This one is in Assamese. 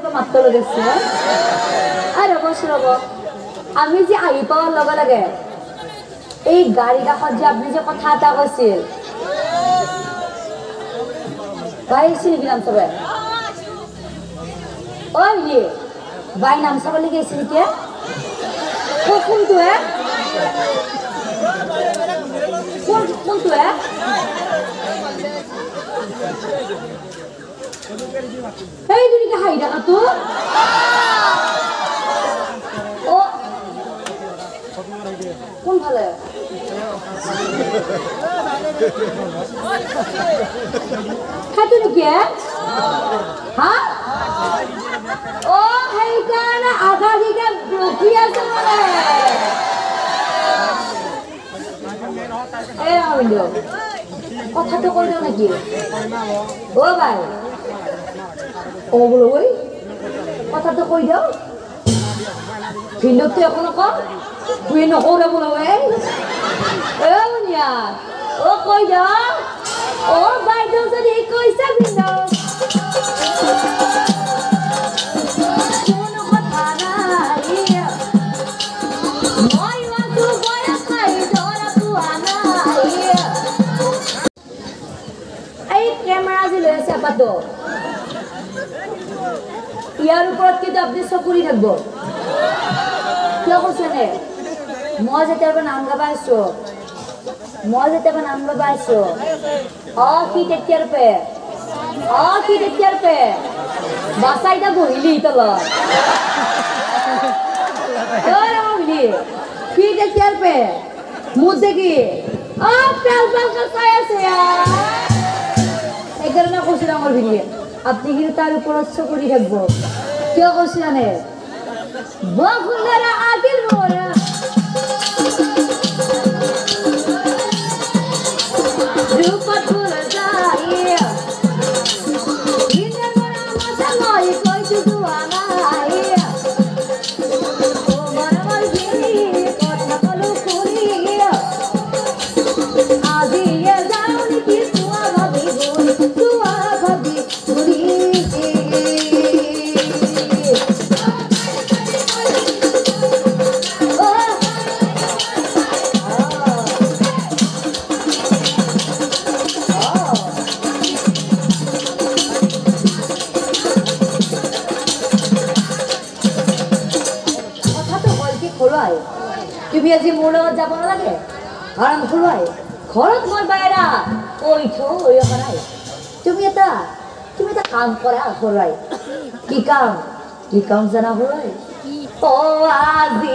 পৰা মাত্ৰ লগাইছে আৰু ৰ'ব আমি যে আহি পাৱাৰ লগে লগে এই গাড়ী কাষত যে আপুনি যে কথা এটা কৈছিল বাইছিল কি নাম চাবে ঐ বাই নাম চাবলৈ গৈছিল নেকি কোনটোৱে কোনটোৱে এই দুনিকে হাঁহি থাকাটো অ কোনফালে সেইটো নেকি হা অ সেইকাৰণে আধা দিকে ৰখি আছে মানে এই আমিলো কথাটো কৈ দিওঁ নেকি অ বাই অ বোলো ঐ কথাটো কৈ দিওঁ ভিন্দকটো একো নকওঁ তুই নকৰে বোলো ঐ মুনিয়া অ কৈ দিওঁ অ বাইদেউ যদি কৈছে ভিন্দক ইয়াৰ ওপৰত কিন্তু আপুনি চকুৰি থাকিব কিয় কৈছেনে মই যেতিয়াৰ নাম গাবা আছো সি তেতিয়াৰ পে বাচাইটা বহিলি তলত সি তেতিয়াৰ পে মোৰ দেখি চাই আছে সেইকাৰণে কৈছিল আমাৰ ভিনিয়ে আপনি কিন্তু তার উপর চকুরি থাকবো কেউ কৈছিল জানে বসুন্ধরা আগের মোরা রূপত পুরা যাই দিনের মোরা মাথা নয় কই শুধু আনাই ও মরমর গিরি কথা বলো করি আজি এ যাওনি কি তুয়া ভাবি গুলি তুমি আজি মোৰ লগত যাব নালাগে আৰাম খুৱাই ঘৰত মই বাইৰা কৈ থৈ অহা নাই তুমি এটা কাম কৰা খুৱাই কি কাম জানা খুৱাই অ আজি